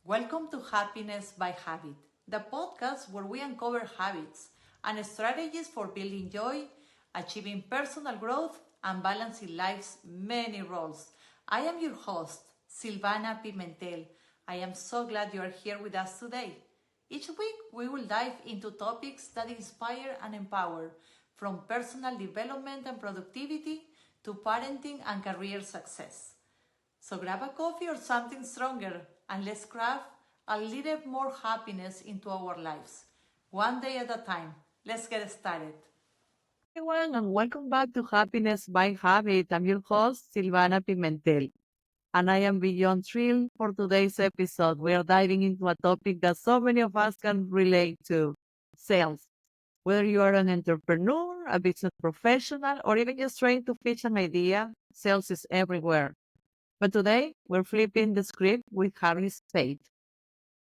Welcome to Happiness by Habit, the podcast where we uncover habits and strategies for building joy, achieving personal growth, and balancing life's many roles. I am your host, Silvana Pimentel. I am so glad you are here with us today. Each week, we will dive into topics that inspire and empower, from personal development and productivity to parenting and career success. So grab a coffee or something stronger and let's craft a little more happiness into our lives. One day at a time. Let's get started. Everyone, and welcome back to Happiness by Habit. I'm your host, Silvana Pimentel, and I am beyond thrilled for today's episode. We are diving into a topic that so many of us can relate to: sales. Whether you are an entrepreneur, a business professional, or even just trying to pitch an idea, sales is everywhere. But today, we're flipping the script with Harry Spaight,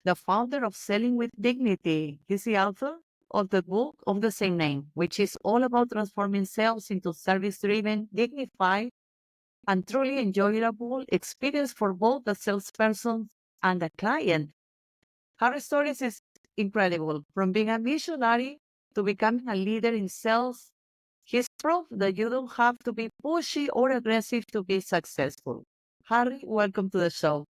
the founder of Selling with Dignity. He's the author of the book of the same name, which is all about transforming sales into service-driven, dignified, and truly enjoyable experience for both the salesperson and the client. Harry's story is incredible. From being a missionary to becoming a leader in sales, he's proof that you don't have to be pushy or aggressive to be successful. Harry, welcome to the show.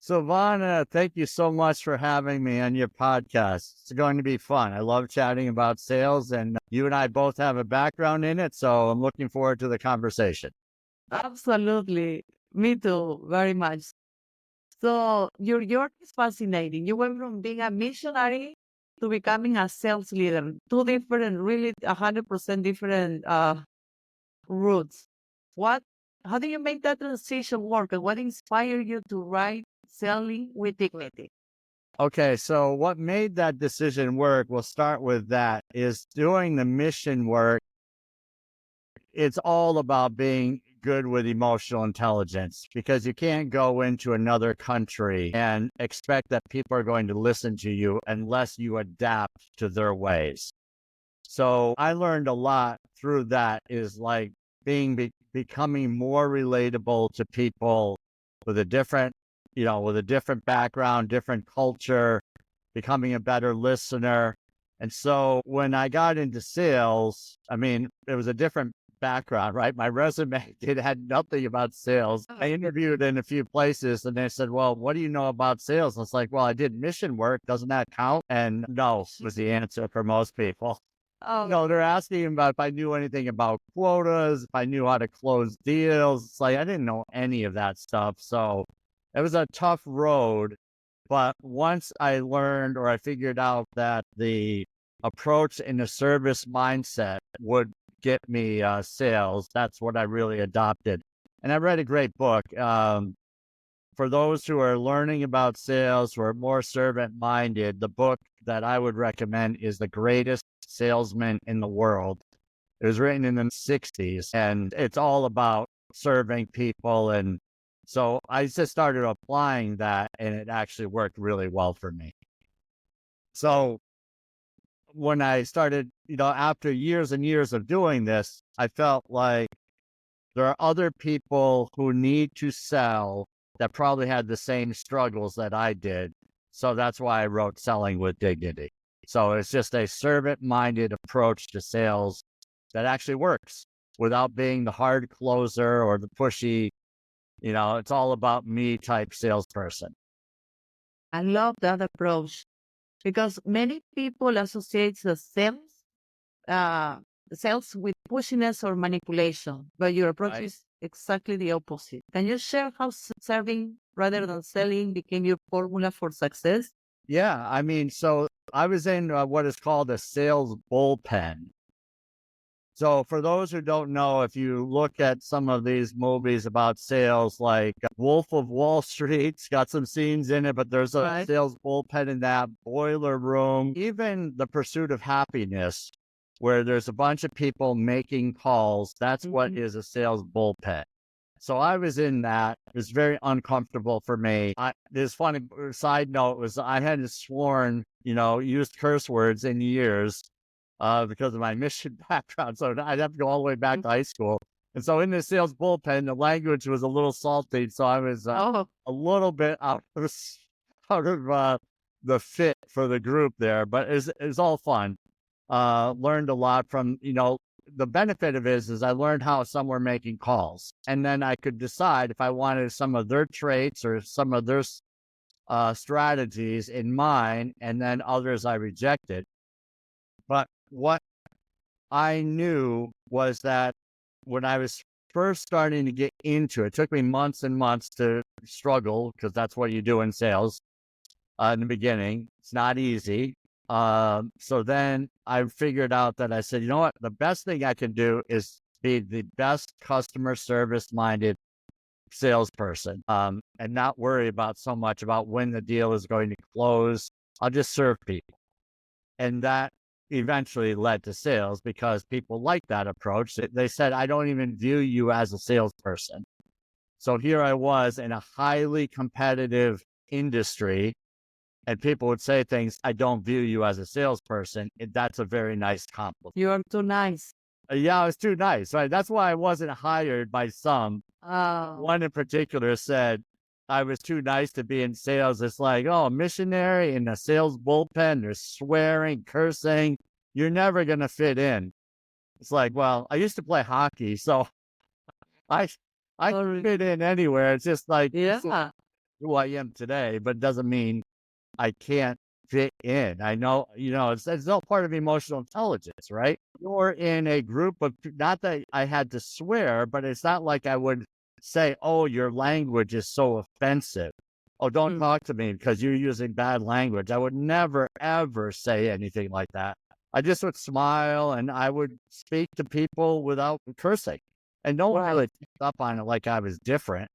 Silvana, thank you so much for having me on your podcast. It's going to be fun. I love chatting about sales, and you and I both have a background in it, so I'm looking forward to the conversation. Absolutely. Me too, very much. So your journey is fascinating. You went from being a missionary to becoming a sales leader. Two different, really 100% different routes. How do you make that transition work? And what inspired you to write Selling with Dignity? Okay, so what made that decision work, we'll start with that, is doing the mission work. It's all about being good with emotional intelligence, because you can't go into another country and expect that people are going to listen to you unless you adapt to their ways. So I learned a lot through that, is like becoming more relatable to people with a different, with a different background, different culture, becoming a better listener. And so when I got into sales, I mean, it was a different background, right? My resume had nothing about sales. I interviewed in a few places and they said, well, what do you know about sales? I was like, well, I did mission work. Doesn't that count? And no was the answer for most people. Oh, No, they're asking about if I knew anything about quotas, if I knew how to close deals. It's like, I didn't know any of that stuff. So it was a tough road. But once I learned, or I figured out that the approach in a service mindset would get me sales, that's what I really adopted. And I read a great book. For those who are learning about sales, who are more servant minded, the book that I would recommend is The Greatest Salesman in the World. It was written in the 60s, and it's all about serving people. And so I just started applying that, and it actually worked really well for me. So when I started, after years and years of doing this, I felt like there are other people who need to sell that probably had the same struggles that I did. So that's why I wrote Selling with Dignity. So it's just a servant-minded approach to sales that actually works without being the hard closer or the pushy, it's all about me type salesperson. I love that approach because many people associate the sales with pushiness or manipulation, but your approach Right. is exactly the opposite. Can you share how serving rather than selling became your formula for success? Yeah, I mean, so I was in what is called a sales bullpen. So for those who don't know, if you look at some of these movies about sales, like Wolf of Wall Street's got some scenes in it, but there's a Right. sales bullpen in that, Boiler Room, even The Pursuit of Happiness, where there's a bunch of people making calls. That's what is a sales bullpen. So I was in that. It was very uncomfortable for me. This funny side note was I hadn't sworn, used curse words in years because of my mission background. So I'd have to go all the way back to high school. And so in the sales bullpen, the language was a little salty. So I was a little bit out out of the fit for the group there, but it's all fun. Learned a lot from, the benefit of it is I learned how some were making calls, and then I could decide if I wanted some of their traits or some of their strategies in mine, and then others I rejected. But what I knew was that when I was first starting to get into it, it took me months and months to struggle, because that's what you do in sales in the beginning. It's not easy. So then I figured out that I said, you know what, the best thing I can do is be the best customer service minded salesperson, and not worry about so much about when the deal is going to close. I'll just serve people. And that eventually led to sales, because people like that approach. They said, I don't even view you as a salesperson. So here I was in a highly competitive industry, and people would say things, I don't view you as a salesperson. That's a very nice compliment. You're too nice. Yeah, I was too nice, right? That's why I wasn't hired by some. One in particular said I was too nice to be in sales. It's like, oh, a missionary in a sales bullpen, they're swearing, cursing. You're never going to fit in. It's like, well, I used to play hockey, so I fit in anywhere. It's just like who I am today, but it doesn't mean I can't fit in. I know, it's all part of emotional intelligence, right? You're in a group of, not that I had to swear, but it's not like I would say, oh, your language is so offensive. Oh, don't talk to me because you're using bad language. I would never, ever say anything like that. I just would smile, and I would speak to people without cursing. And no one really picked up on it like I was different.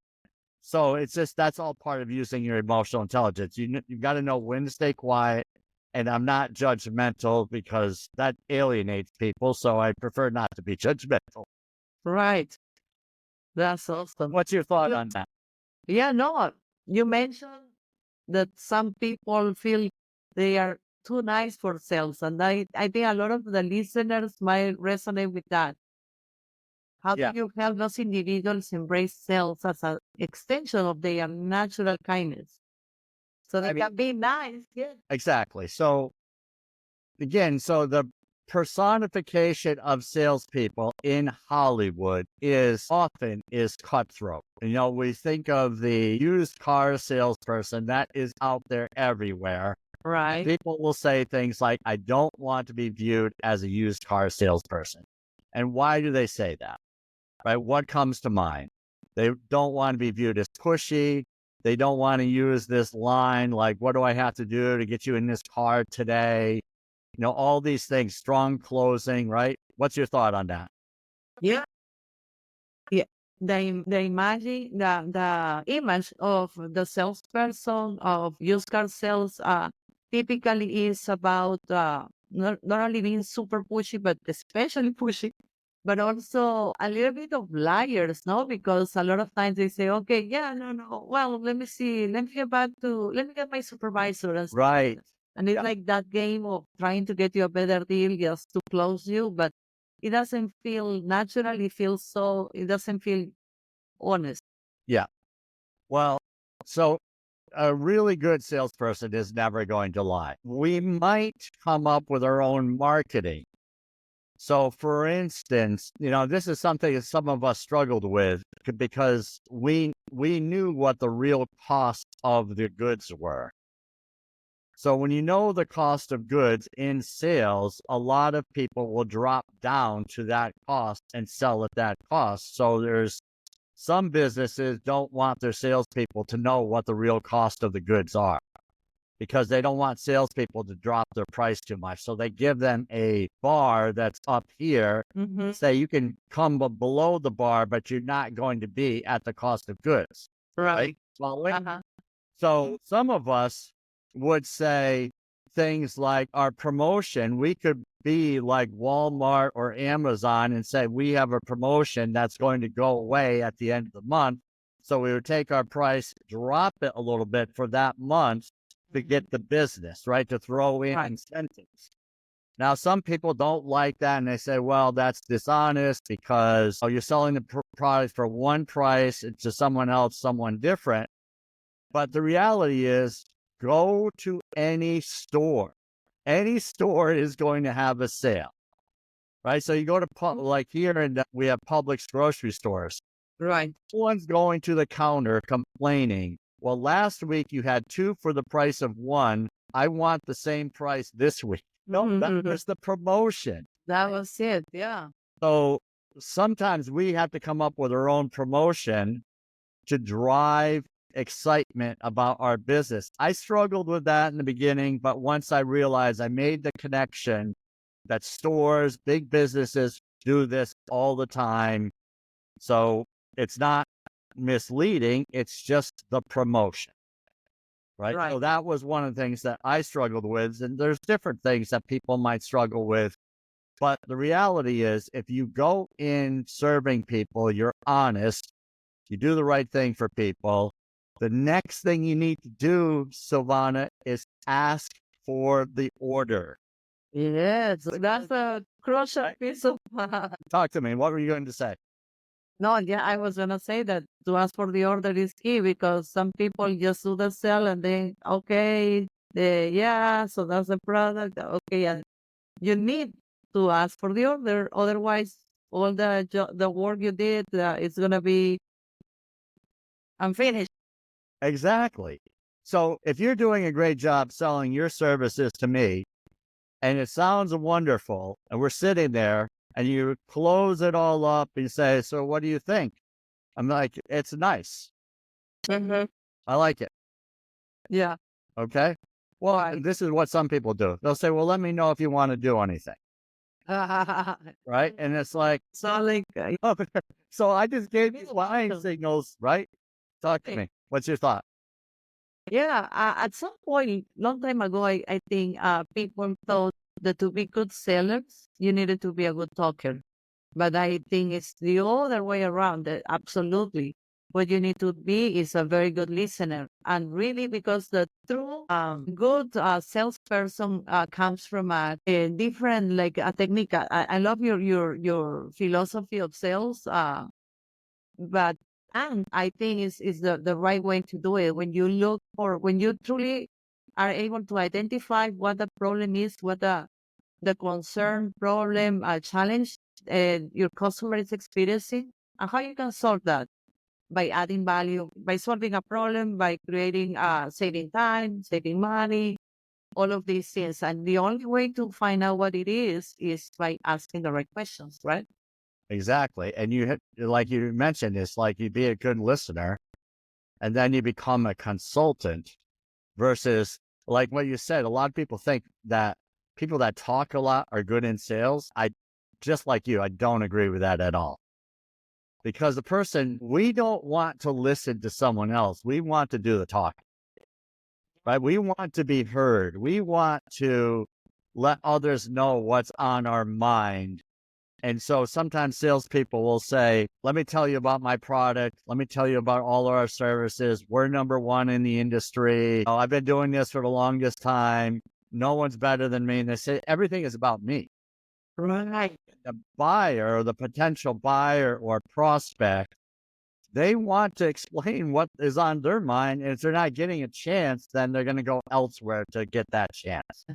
So it's just, that's all part of using your emotional intelligence. You've got to know when to stay quiet. And I'm not judgmental, because that alienates people. So I prefer not to be judgmental. Right. That's awesome. What's your thought on that? Yeah, no, you mentioned that some people feel they are too nice for sales. And I think a lot of the listeners might resonate with that. How do you help those individuals embrace sales as an extension of their natural kindness? So they can be nice. Yeah. Exactly. So again, the personification of salespeople in Hollywood is often cutthroat. We think of the used car salesperson that is out there everywhere. Right. People will say things like, I don't want to be viewed as a used car salesperson. And why do they say that? Right? What comes to mind? They don't want to be viewed as pushy. They don't want to use this line like, what do I have to do to get you in this car today? All these things, strong closing, right? What's your thought on that? Yeah. Yeah. The image of the salesperson of used car sales typically is about not only being super pushy, but especially pushy, but also a little bit of liars, no? Because a lot of times they say, okay, yeah, no. Well, let me see. Let me get my supervisor. Right. And it's like that game of trying to get you a better deal just to close you, but it doesn't feel natural. It doesn't feel honest. Yeah. Well, so a really good salesperson is never going to lie. We might come up with our own marketing. So, for instance, this is something that some of us struggled with, because we knew what the real cost of the goods were. So when you know the cost of goods in sales, a lot of people will drop down to that cost and sell at that cost. So there's some businesses don't want their salespeople to know what the real cost of the goods are, because they don't want salespeople to drop their price too much. So they give them a bar that's up here. Say you can come below the bar, but you're not going to be at the cost of goods. Right. So some of us would say things like, our promotion, we could be like Walmart or Amazon and say, we have a promotion that's going to go away at the end of the month. So we would take our price, drop it a little bit for that month to get the business, right? To throw in incentives. Now, some people don't like that, and they say, well, that's dishonest, because you're selling the product for one price to someone else, someone different. But the reality is, go to any store. Any store is going to have a sale, right? So you go to, like here, and we have Publix grocery stores. Right. Someone's going to the counter complaining, well, last week you had 2 for the price of 1. I want the same price this week. No, that was the promotion. That was it. Yeah. So sometimes we have to come up with our own promotion to drive excitement about our business. I struggled with that in the beginning, but once I realized, I made the connection that stores, big businesses do this all the time. So it's not misleading, it's just the promotion. Right? So that was one of the things that I struggled with. And there's different things that people might struggle with. But the reality is, if you go in serving people, you're honest, you do the right thing for people. The next thing you need to do, Silvana, is ask for the order. Yes, that's a crucial piece of. Talk to me. What were you going to say? No, yeah, I was gonna say that to ask for the order is key, because some people just do the sell and then, okay, yeah, so that's the product. Okay, and you need to ask for the order. Otherwise, all the work you did is gonna be unfinished. Exactly. So if you're doing a great job selling your services to me, and it sounds wonderful, and we're sitting there, and you close it all up and say, so what do you think? I'm like, it's nice. Mhm. I like it. Yeah. Okay. Well, Right. this is what some people do. They'll say, well, let me know if you want to do anything. Right. And it's like, So like, so I just gave you buying signals, right? Talk to me. What's your thought? yeah, at some point, long time ago, I think people thought that to be good sellers, you needed to be a good talker. But I think it's the other way around. That absolutely, what you need to be is a very good listener, and really, because the true good salesperson comes from a different, like a technique. I love your philosophy of sales, but and I think is the right way to do it. When you look for, when you truly are able to identify what the problem is, what the concern, problem, challenge your customer is experiencing, and how you can solve that by adding value, by solving a problem, by creating, saving time, saving money, all of these things. And the only way to find out what it is by asking the right questions, right? Exactly. And like you mentioned, it's like you be a good listener, and then you become a consultant versus, like what you said, a lot of people think that people that talk a lot are good in sales. Just like you, I don't agree with that at all. Because we don't want to listen to someone else. We want to do the talking, right? We want to be heard. We want to let others know what's on our mind. And so sometimes salespeople will say, let me tell you about my product. Let me tell you about all of our services. We're number 1 in the industry. Oh, I've been doing this for the longest time. No one's better than me. And they say everything is about me. Right. The buyer or the potential buyer or prospect, they want to explain what is on their mind. And if they're not getting a chance, then they're going to go elsewhere to get that chance.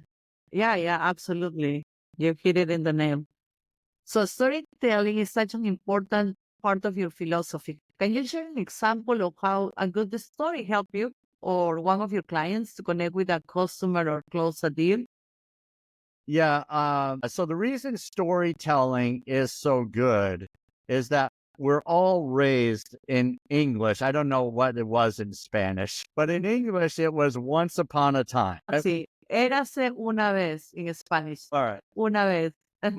Yeah, absolutely. You hit it in the nail. So storytelling is such an important part of your philosophy. Can you share an example of how a good story helped you or one of your clients to connect with a customer or close a deal? Yeah. So the reason storytelling is so good is that we're all raised in English. I don't know what it was in Spanish, but in English, it was once upon a time. Sí, érase una vez in Spanish. All right. Una vez.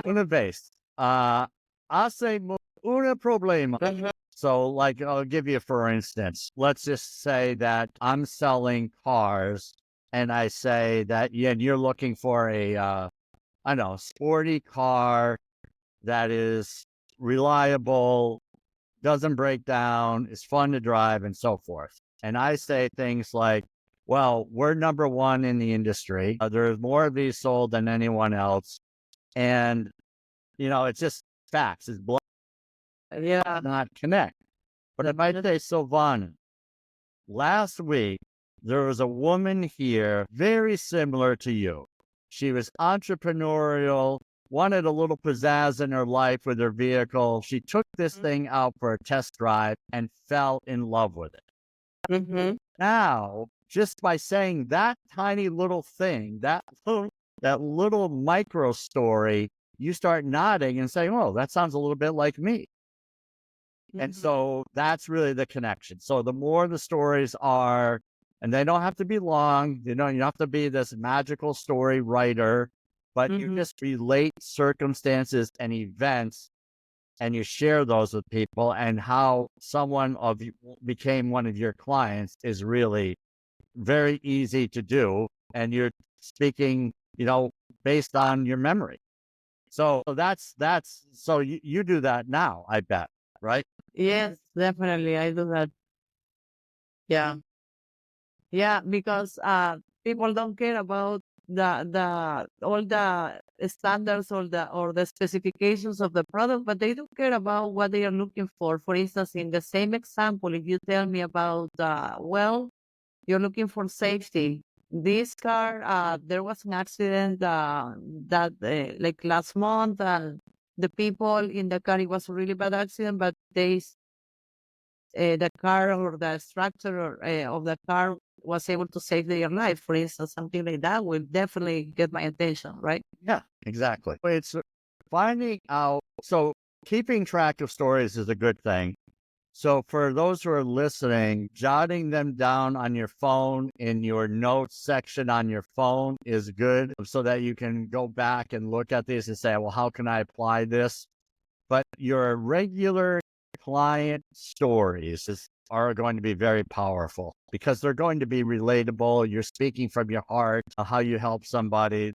Una vez. Hace un problema. So, like, I'll give you, for instance, let's just say that I'm selling cars, and I say that, yeah, you're looking for a, I don't know, sporty car that is reliable, doesn't break down, is fun to drive, and so forth. And I say things like, well, we're number 1 in the industry. There's more of these sold than anyone else. And, it's just facts. It's blood, Yeah. not connect. But if I say, Silvana, last week there was a woman here very similar to you. She was entrepreneurial, wanted a little pizzazz in her life with her vehicle. She took this thing out for a test drive and fell in love with it. Mm-hmm. Now, just by saying that tiny little thing, that little micro story, you start nodding and saying, "Oh, that sounds a little bit like me." And so that's really the connection. So the more the stories are, and they don't have to be long, you don't have to be this magical story writer, but you just relate circumstances and events and you share those with people, and how someone of you became one of your clients is really very easy to do. And you're speaking, based on your memory. So that's so you do that now, I bet, right? Yes, definitely. I do that. Yeah. Yeah, because people don't care about the all the standards or the specifications of the product, but they do care about what they are looking for. For instance, in the same example, if you tell me about well, you're looking for safety. This car, there was an accident that like last month, and the people in the car, it was a really bad accident, but the car or the structure of the car was able to save their life, for instance, something like that will definitely get my attention, right? Yeah, exactly. It's finding out. So keeping track of stories is a good thing. So for those who are listening, jotting them down on your phone in your notes section on your phone is good, so that you can go back and look at these and say, well, how can I apply this? But your regular client stories are going to be very powerful because they're going to be relatable. You're speaking from your heart, how you help somebody.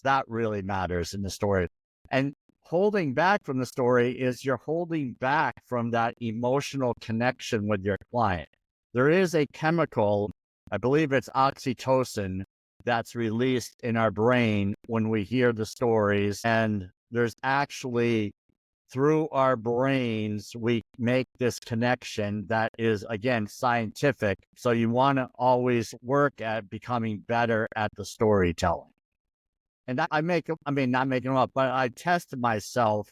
That really matters in the story. And holding back from the story is you're holding back from that emotional connection with your client. There is a chemical, I believe it's oxytocin, that's released in our brain when we hear the stories. And there's actually, through our brains, we make this connection that is, again, scientific. So you want to always work at becoming better at the storytelling. And not making them up, but I test myself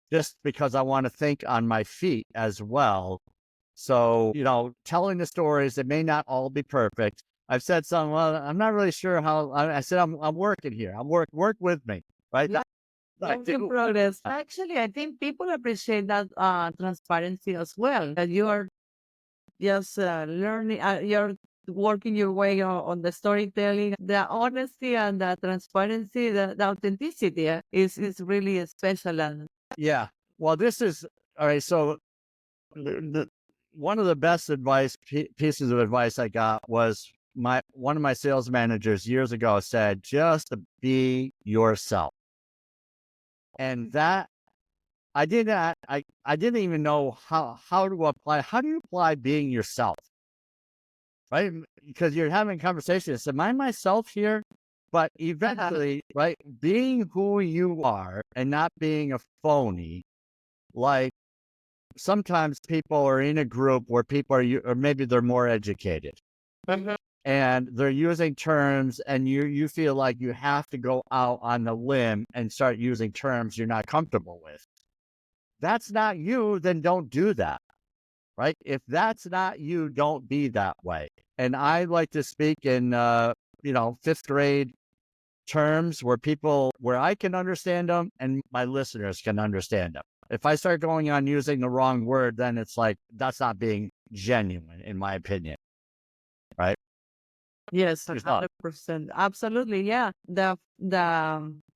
just because I want to think on my feet as well. So, telling the stories, it may not all be perfect. I've said some, well, I'm not really sure how. I said, I'm working here. Work with me, right? Yeah. I Work in do. progress. Actually, I think people appreciate that transparency as well. That you are just learning, you're working your way on the storytelling, the honesty and the transparency, the authenticity is really special. And Yeah. Well, this is all right. So, one of the best pieces of advice I got was one of my sales managers years ago said, just be yourself. And that I didn't even know how to apply. How do you apply being yourself? Right? Because you're having conversations. Am I myself here? But eventually, right, being who you are and not being a phony. Like, sometimes people are in a group where people are, or maybe they're more educated, and they're using terms, and you feel like you have to go out on the limb and start using terms you're not comfortable with. That's not you, then don't do that, right? If that's not you, don't be that way. And I like to speak in, fifth grade terms where I can understand them and my listeners can understand them. If I start going on using the wrong word, then it's like, that's not being genuine, in my opinion, right? yes, It's not. 100%. Absolutely. Yeah. The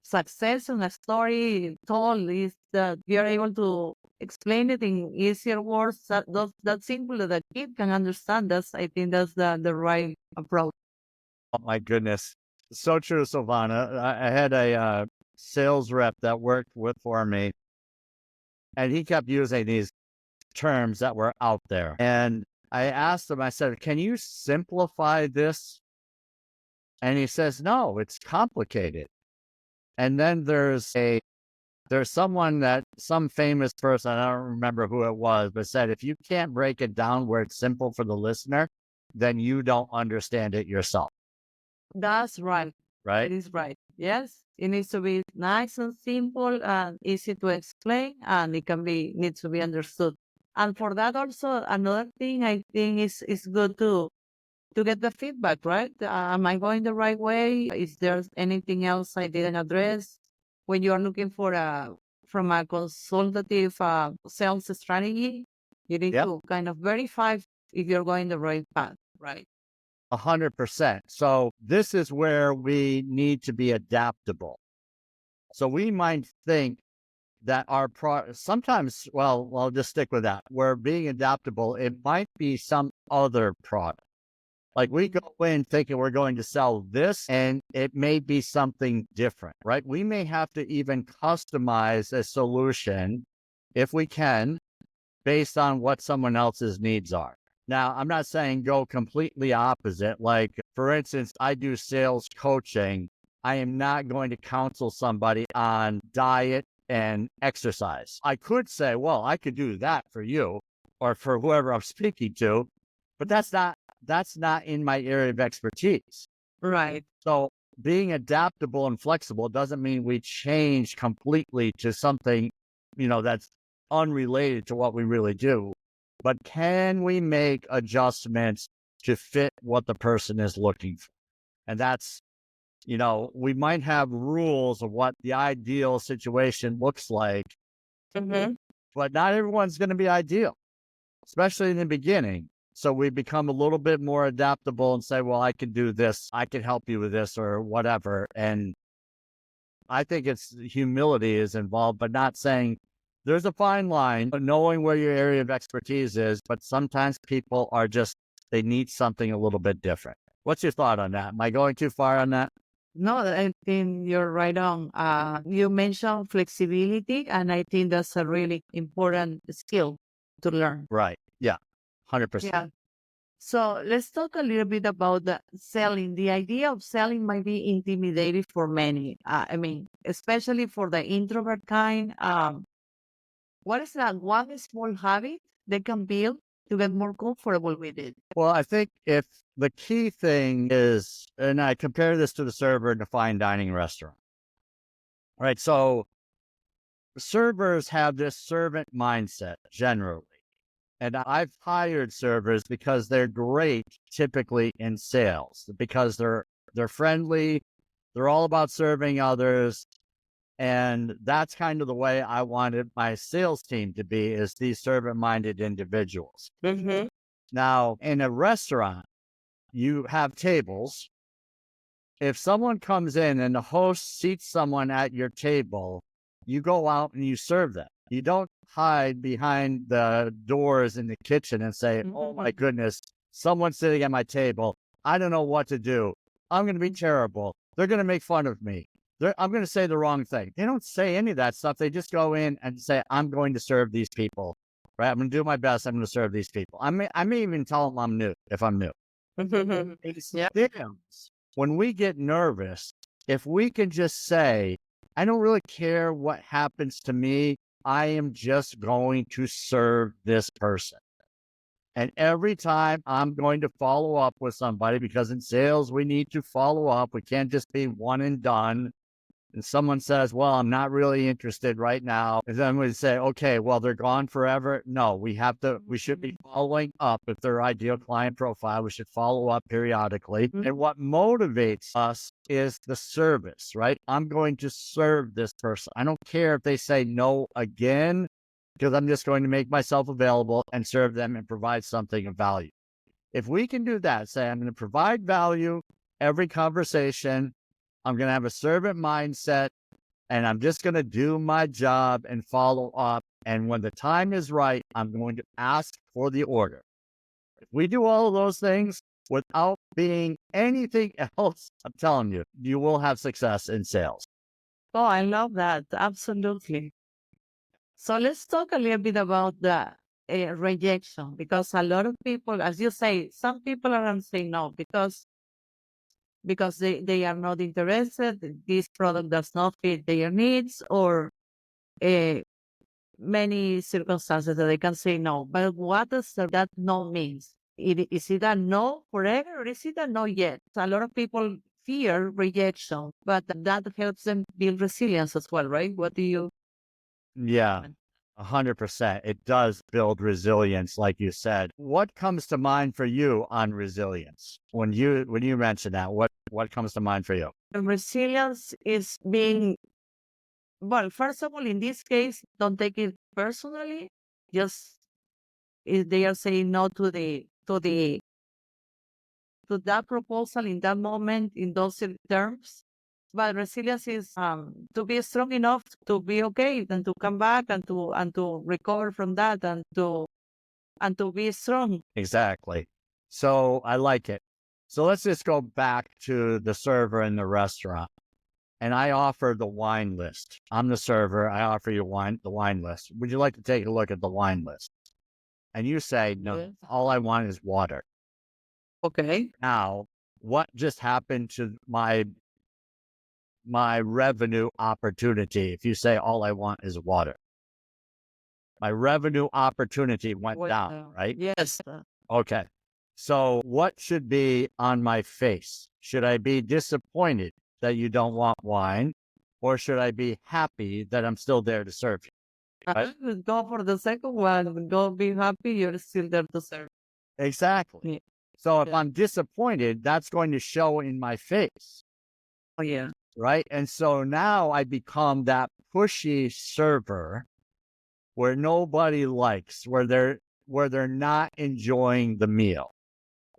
success in a story told is that you're able to explain it in easier words that simple that a kid can understand. I think that's the right approach. Oh my goodness. So true, Silvana. I had a sales rep that worked for me, and he kept using these terms that were out there. And I asked him, I said, can you simplify this? And he says, no, it's complicated. And then there's some famous person, I don't remember who it was, but said, if you can't break it down where it's simple for the listener, then you don't understand it yourself, That's right. right? It is right. Yes. It needs to be nice and simple and easy to explain, and it can be needs to be understood. And for that also another thing I think is good to get the feedback, right? Am I going the right way? Is there anything else I didn't address? When you are looking for from a consultative sales strategy, you need Yep. to kind of verify if you're going the right path, right? 100%. So this is where we need to be adaptable. So we might think that sometimes, well, I'll just stick with that. We're being adaptable. It might be some other product. Like we go in thinking we're going to sell this and it may be something different, right? We may have to even customize a solution if we can based on what someone else's needs are. Now, I'm not saying go completely opposite. Like, for instance, I do sales coaching. I am not going to counsel somebody on diet and exercise. I could say, well, I could do that for you or for whoever I'm speaking to, but that's not in my area of expertise. Right. So being adaptable and flexible doesn't mean we change completely to something, that's unrelated to what we really do. But can we make adjustments to fit what the person is looking for? And that's, we might have rules of what the ideal situation looks like, but not everyone's going to be ideal, especially in the beginning. So we become a little bit more adaptable and say, well, I can do this. I can help you with this or whatever. And I think it's humility is involved, but not saying there's a fine line, but knowing where your area of expertise is. But sometimes people are they need something a little bit different. What's your thought on that? Am I going too far on that? No, I think you're right on. You mentioned flexibility, and I think that's a really important skill to learn. Right. Yeah. 100%. Yeah. So let's talk a little bit about the selling. The idea of selling might be intimidating for many. I mean, especially for the introvert kind. What is that one small habit they can build to get more comfortable with it? Well, I think if the key thing is, and I compare this to the server in a fine dining restaurant, right? So servers have this servant mindset generally. And I've hired servers because they're great typically in sales because they're friendly, they're all about serving others. And that's kind of the way I wanted my sales team to be is these servant-minded individuals. Now, in a restaurant, you have tables. If someone comes in and the host seats someone at your table, you go out and you serve them. You don't hide behind the doors in the kitchen and say, oh my goodness, someone's sitting at my table. I don't know what to do. I'm going to be terrible. They're going to make fun of me. I'm going to say the wrong thing. They don't say any of that stuff. They just go in and say, I'm going to serve these people, right? I'm going to do my best. I'm going to serve these people. I may even tell them I'm new if I'm new. When we get nervous, if we can just say, I don't really care what happens to me. I am just going to serve this person. And every time I'm going to follow up with somebody because in sales, we need to follow up. We can't just be one and done. And someone says, well, I'm not really interested right now. And then we say, okay, well, they're gone forever. No, we should be following up. If their ideal client profile, we should follow up periodically. And what motivates us is the service, right? I'm going to serve this person. I don't care if they say no again, because I'm just going to make myself available and serve them and provide something of value. If we can do that, say, I'm going to provide value every conversation, I'm going to have a servant mindset, and I'm just going to do my job and follow up. And when the time is right, I'm going to ask for the order. If we do all of those things without being anything else, I'm telling you, you will have success in sales. Oh, I love that. Absolutely. So let's talk a little bit about the rejection, because a lot of people, as you say, some people are going to say no because they are not interested. This product does not fit their needs, or many circumstances that they can say no. But what does that no means? Is it a no forever or is it a no yet? A lot of people fear rejection, but that helps them build resilience as well, right? What do you? Yeah, 100%. It does build resilience, like you said. What comes to mind for you on resilience? When you mention that, what comes to mind for you? Resilience is being, well, first of all, in this case, don't take it personally. Just if they are saying no to that proposal in that moment in those terms. But resilience is to be strong enough to be okay and to come back and to recover from that and to be strong. Exactly. So I like it. So let's just go back to the server in the restaurant. And I offer the wine list. I'm the server. I offer you the wine list. Would you like to take a look at the wine list? And you say, no, Yes. all I want is water. Okay. Now, what just happened to my revenue opportunity? If you say all I want is water, my revenue opportunity went down, right? Yes. Okay. So what should be on my face? Should I be disappointed that you don't want wine, or should I be happy that I'm still there to serve you? Right? Go for the second one. Go be happy. You're still there to serve. Exactly. Yeah. So if Yeah. I'm disappointed, that's going to show in my face, Oh yeah. right? And so now I become that pushy server where nobody likes, where they're not enjoying the meal.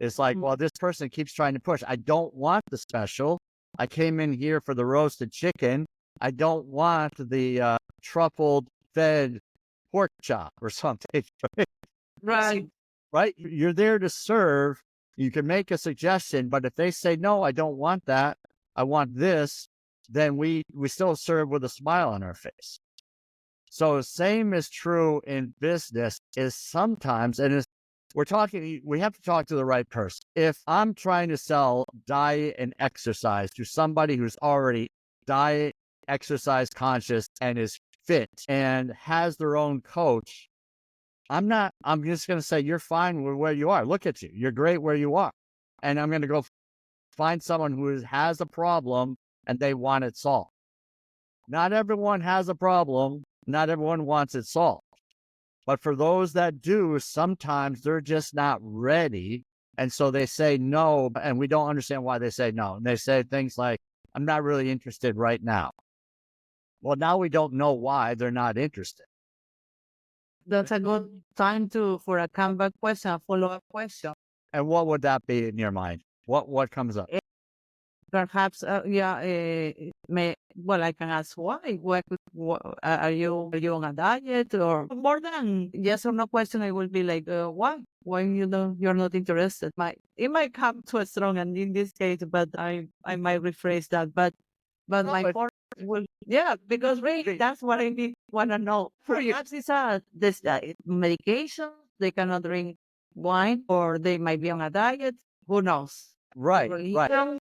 It's like, well, this person keeps trying to push. I don't want the special. I came in here for the roasted chicken. I don't want the truffled fed pork chop or something. Right. Right? You're there to serve. You can make a suggestion, but if they say, no, I don't want that, I want this, then we still serve with a smile on our face. So same is true in business is sometimes, and we have to talk to the right person. If I'm trying to sell diet and exercise to somebody who's already diet, exercise conscious and is fit and has their own coach, I'm just going to say, you're fine with where you are. Look at you. You're great where you are. And I'm going to go find someone who has a problem and they want it solved. Not everyone has a problem. Not everyone wants it solved. But for those that do, sometimes they're just not ready. And so they say no, and we don't understand why they say no. And they say things like, I'm not really interested right now. Well, now we don't know why they're not interested. That's a good time for a comeback question, a follow-up question. And what would that be in your mind? What comes up? Perhaps, well, I can ask why. Are you on a diet or more than yes or no question? I will be like, why? Why you're not interested? It might come too strong, and in this case, but I might rephrase that. But my point will, yeah, because really that's what I want to know. Perhaps it's this medication. They cannot drink wine, or they might be on a diet. Who knows? Right. Religion.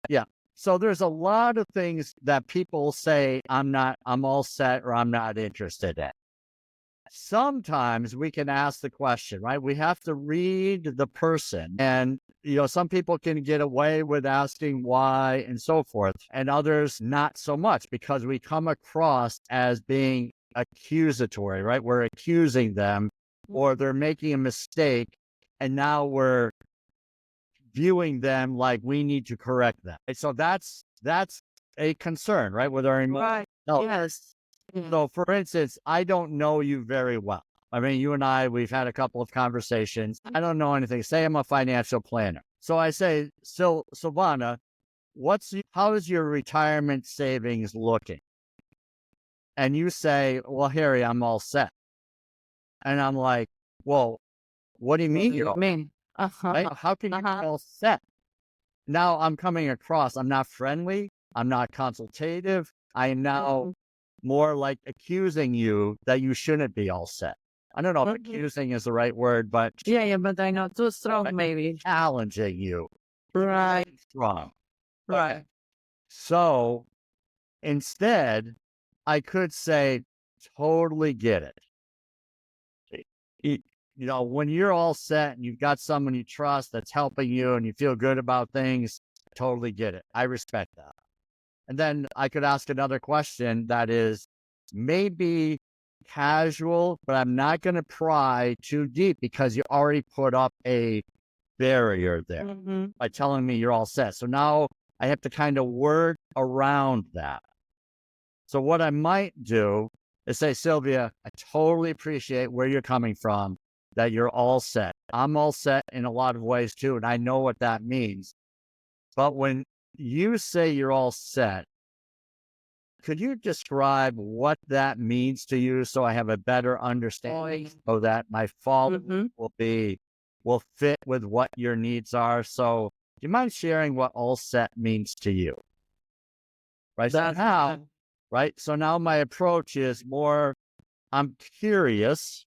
Yeah. So there's a lot of things that people say, I'm all set or I'm not interested in. Sometimes we can ask the question, right? We have to read the person. And, some people can get away with asking why and so forth, and others not so much because we come across as being accusatory, right? We're accusing them or they're making a mistake. And now we're viewing them like we need to correct them. And so that's a concern, right? With our emotions. Right. Yes. So for instance, I don't know you very well. I mean, you and I, we've had a couple of conversations. I don't know anything. Say I'm a financial planner. So I say, Silvana, how is your retirement savings looking? And you say, well, Harry, I'm all set. And I'm like, well, what do you mean you're all set? Right? How can you be all set? Now I'm coming across, I'm not friendly. I'm not consultative. I am now more like accusing you that you shouldn't be all set. I don't know if accusing is the right word, but yeah, but I know too strong, maybe. Challenging you. Right. Strong. Right. So instead, I could say, totally get it. when you're all set and you've got someone you trust that's helping you and you feel good about things, I totally get it. I respect that. And then I could ask another question that is maybe casual, but I'm not going to pry too deep because you already put up a barrier there by telling me you're all set. So now I have to kind of work around that. So what I might do is say, Sylvia, I totally appreciate where you're coming from, that you're all set. I'm all set in a lot of ways too, and I know what that means. But when you say you're all set, could you describe what that means to you so I have a better understanding so that my follow will fit with what your needs are? So do you mind sharing what all set means to you? Right. So now my approach is more, I'm curious,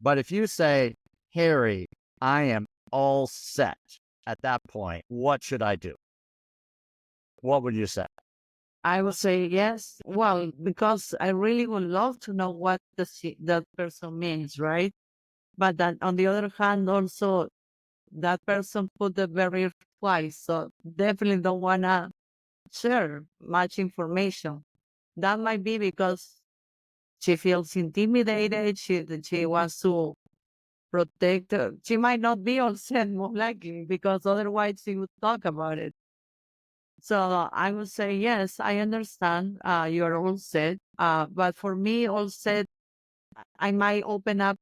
but if you say, Harry, I am all set at that point, what should I do? What would you say? I would say yes. Well, because I really would love to know what that person means, right? But then on the other hand, also that person put the barrier twice. So definitely don't want to share much information. That might be because she feels intimidated. She wants to protect. She might not be all set, more likely, because otherwise she would talk about it. So I would say, yes, I understand you're all set. But for me, all set, I might open up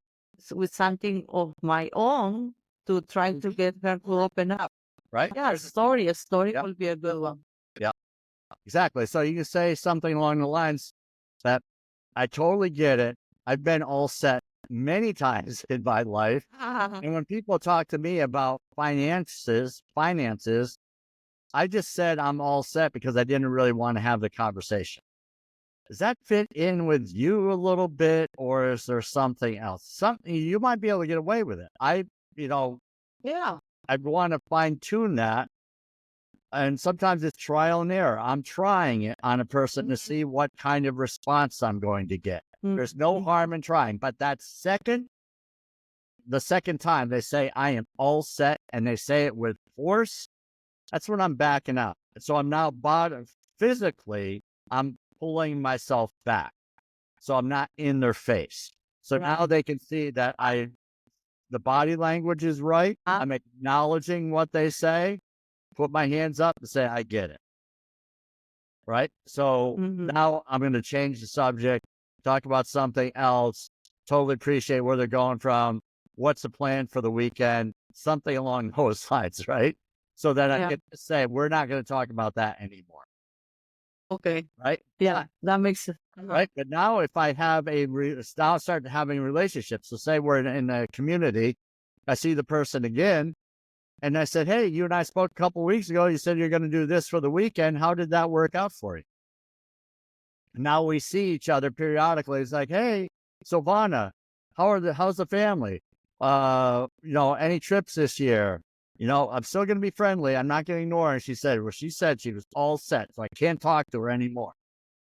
with something of my own to try to get her to open up. Right? Yeah, a story will be a good one. Yeah, exactly. So you can say something along the lines that I totally get it. I've been all set many times in my life. And when people talk to me about finances, I just said I'm all set because I didn't really want to have the conversation. Does that fit in with you a little bit, or is there something else? Something you might be able to get away with it. I want to fine tune that. And sometimes it's trial and error. I'm trying it on a person to see what kind of response I'm going to get. There's no harm in trying. But the second time they say I am all set and they say it with force, that's when I'm backing up. So I'm now physically, I'm pulling myself back. So I'm not in their face. So now they can see that the body language is right. I'm acknowledging what they say, put my hands up and say, I get it. Right. So now I'm going to change the subject, talk about something else, totally appreciate where they're going from. What's the plan for the weekend? Something along those lines. Right. So that I get to say, we're not going to talk about that anymore. Okay. Right. Yeah, that makes sense. Right. But now if I have now start having relationships, so say we're in a community, I see the person again, and I said, hey, you and I spoke a couple of weeks ago. You said you're going to do this for the weekend. How did that work out for you? Now we see each other periodically. It's like, hey, Silvana, how's the family? Any trips this year? I'm still going to be friendly. I'm not going to ignore her. And she said she was all set. So I can't talk to her anymore.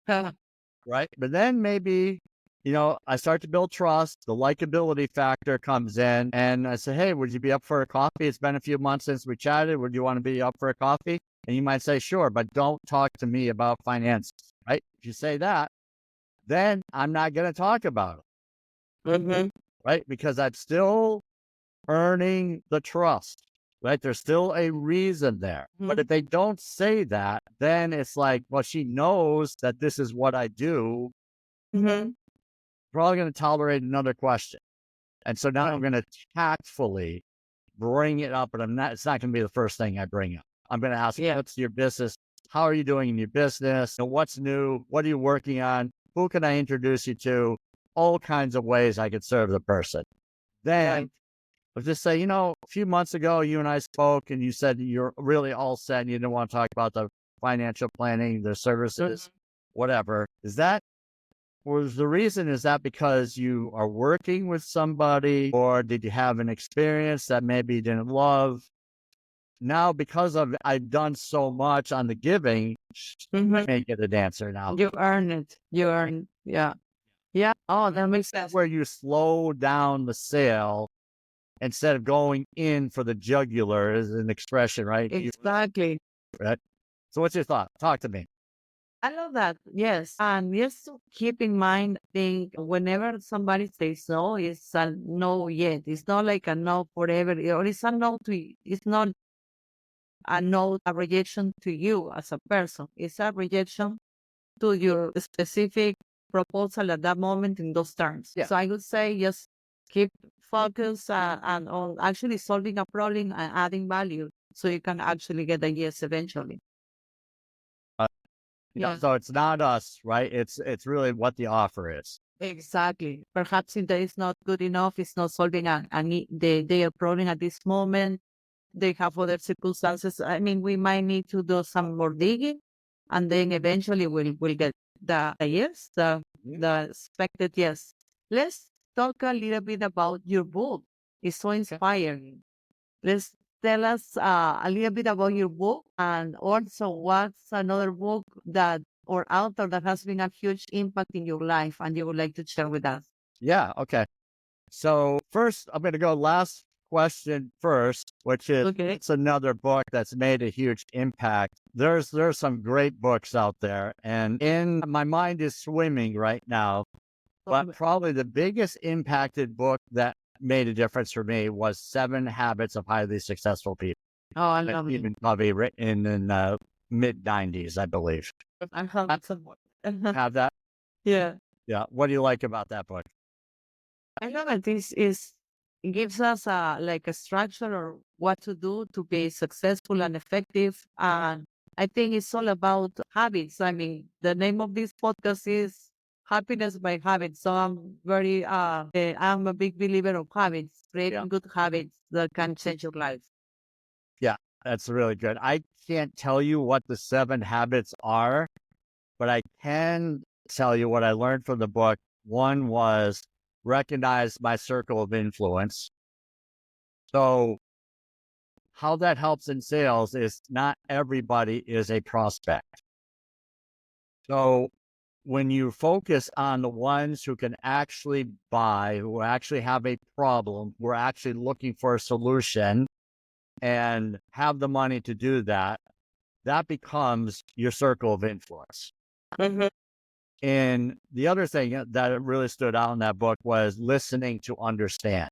Right. But then maybe, I start to build trust. The likability factor comes in and I say, hey, would you be up for a coffee? It's been a few months since we chatted. Would you want to be up for a coffee? And you might say, sure, but don't talk to me about finances. Right. If you say that, then I'm not going to talk about it. Right. Because I'm still earning the trust. Right. There's still a reason there. But if they don't say that, then it's like, well, she knows that this is what I do. Probably going to tolerate another question. And so now I'm going to tactfully bring it up, but it's not going to be the first thing I bring up. I'm going to ask, what's your business? How are you doing in your business? What's new? What are you working on? Who can I introduce you to? All kinds of ways I could serve the person. Then I'll just say, a few months ago, you and I spoke and you said you're really all set and you didn't want to talk about the financial planning, the services, whatever. Was the reason, is that because you are working with somebody, or did you have an experience that maybe you didn't love? Now, because I've done so much on the giving, I may get an answer now. You earn it. Yeah. Yeah. Oh, that makes That's sense. where you slow down the sale instead of going in for the jugular is an expression, right? Exactly. Right? So what's your thought? Talk to me. I love that. Yes. And just to keep in mind, I think whenever somebody says no, it's a no yet. It's not like a no forever, or it's a no to you. It's not a no, a rejection to you as a person. It's a rejection to your specific proposal at that moment in those terms. Yeah. So I would say just keep focus and on actually solving a problem and adding value so you can actually get a yes eventually. Yeah. So it's not us, right? It's really what the offer is. Exactly. Perhaps if that is not good enough, it's not solving their problem at this moment. They have other circumstances. I mean, we might need to do some more digging, and then eventually we'll get the yes, the expected yes. Let's talk a little bit about your book. It's so inspiring. Let's tell us a little bit about your book, and also what's another book that or author that has been a huge impact in your life and you would like to share with us. Yeah. Okay. So first, I'm going to go last question first, which is Okay. it's another book that's made a huge impact. There's some great books out there, and in my mind is swimming right now. But probably the biggest impacted book that made a difference for me was Seven Habits of Highly Successful People. Oh, I love it. Even probably written in the mid '90s, I believe. I have that somewhat. Have that? Yeah. Yeah. What do you like about that book? I know that this is it gives us a like a structure or what to do to be successful and effective. And I think it's all about habits. I mean, the name of this podcast is Happiness by Habits. So I'm a big believer of habits, creating good habits that can change your life. Yeah, that's really good. I can't tell you what the seven habits are, but I can tell you what I learned from the book. One was recognize my circle of influence. So how that helps in sales is not everybody is a prospect. So when you focus on the ones who can actually buy, who actually have a problem, who are actually looking for a solution and have the money to do that, that becomes your circle of influence. Mhm. And the other thing that really stood out in that book was listening to understand.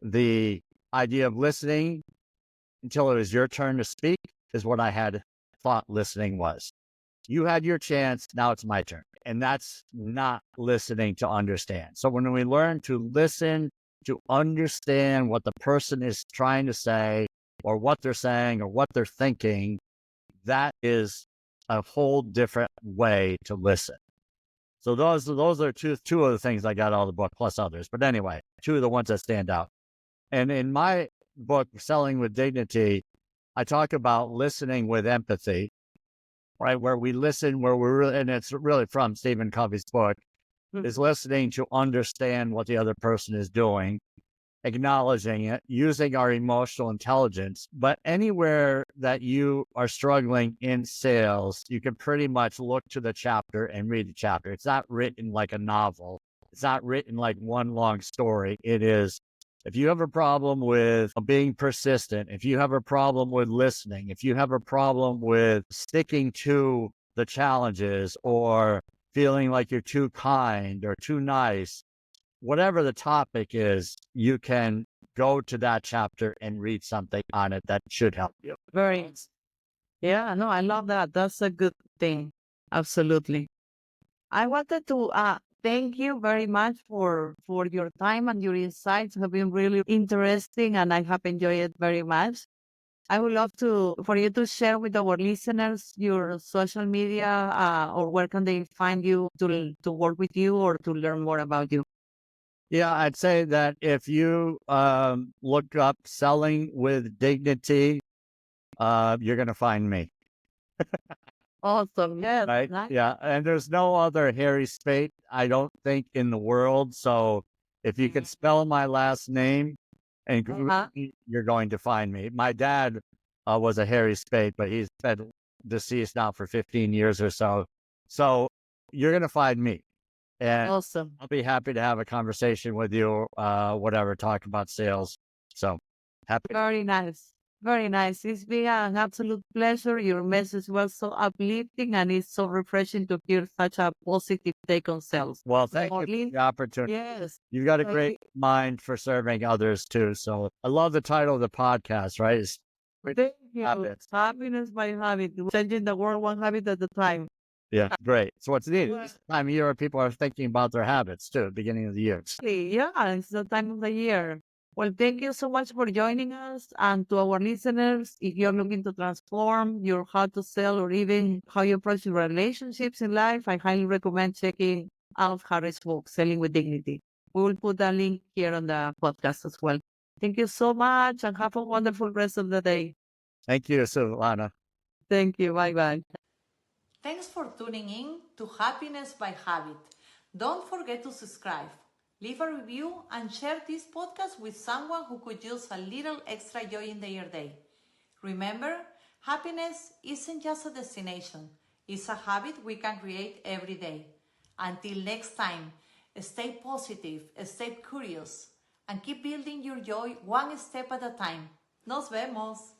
The idea of listening until it was your turn to speak is what I had thought listening was. You had your chance, now it's my turn. And that's not listening to understand. So when we learn to listen, to understand what the person is trying to say, or what they're saying, or what they're thinking, that is a whole different way to listen. So those are two of the things I got out of the book, plus others. But anyway, two of the ones that stand out. And in my book, Selling with Dignity, I talk about listening with empathy, right? Where we listen, where we're really, and it's really from Stephen Covey's book, is listening to understand what the other person is doing, acknowledging it, using our emotional intelligence. But anywhere that you are struggling in sales, you can pretty much look to the chapter and read the chapter. It's not written like a novel. It's not written like one long story. It is, if you have a problem with being persistent, if you have a problem with listening, if you have a problem with sticking to the challenges or feeling like you're too kind or too nice, whatever the topic is, you can go to that chapter and read something on it that should help you. Very. Yeah, no, I love that. That's a good thing. Absolutely. I wanted to thank you very much for your time and your insights have been really interesting and I have enjoyed it very much. I would love for you to share with our listeners your social media or where can they find you to work with you or to learn more about you. Yeah, I'd say that if you look up Selling with Dignity, you're going to find me. Awesome. Yes. Right? Nice. Yeah. And there's no other Harry Spaight, I don't think, in the world. So if you can spell my last name and Google me, you're going to find me. My dad was a Harry Spaight, but he's been deceased now for 15 years or so. So you're going to find me. And Awesome. I'll be happy to have a conversation with you, whatever, talk about sales. So happy. Very nice. Very nice. It's been an absolute pleasure. Your message was so uplifting and it's so refreshing to hear such a positive take on sales. Well, thank you Orly, for the opportunity. yes. You've got a Thank great mind for serving others too. So I love the title of the podcast, right? It's Thank you. habits. Happiness by habit. Changing the world one habit at a time. Yeah, great. So what's neat? Well, This time of year, people are thinking about their habits too, beginning of the year. yeah, it's the time of the year. Well, thank you so much for joining us. And to our listeners, if you're looking to transform your how to sell or even how you approach your relationships in life, I highly recommend checking out Harry's book, Selling with Dignity. We will put a link here on the podcast as well. Thank you so much and have a wonderful rest of the day. Thank you, Silvana. Thank you. Bye bye. Thanks for tuning in to Happiness by Habit. Don't forget to subscribe, leave a review, and share this podcast with someone who could use a little extra joy in their day. Remember, happiness isn't just a destination, it's a habit we can create every day. Until next time, stay positive, stay curious, and keep building your joy one step at a time. Nos vemos!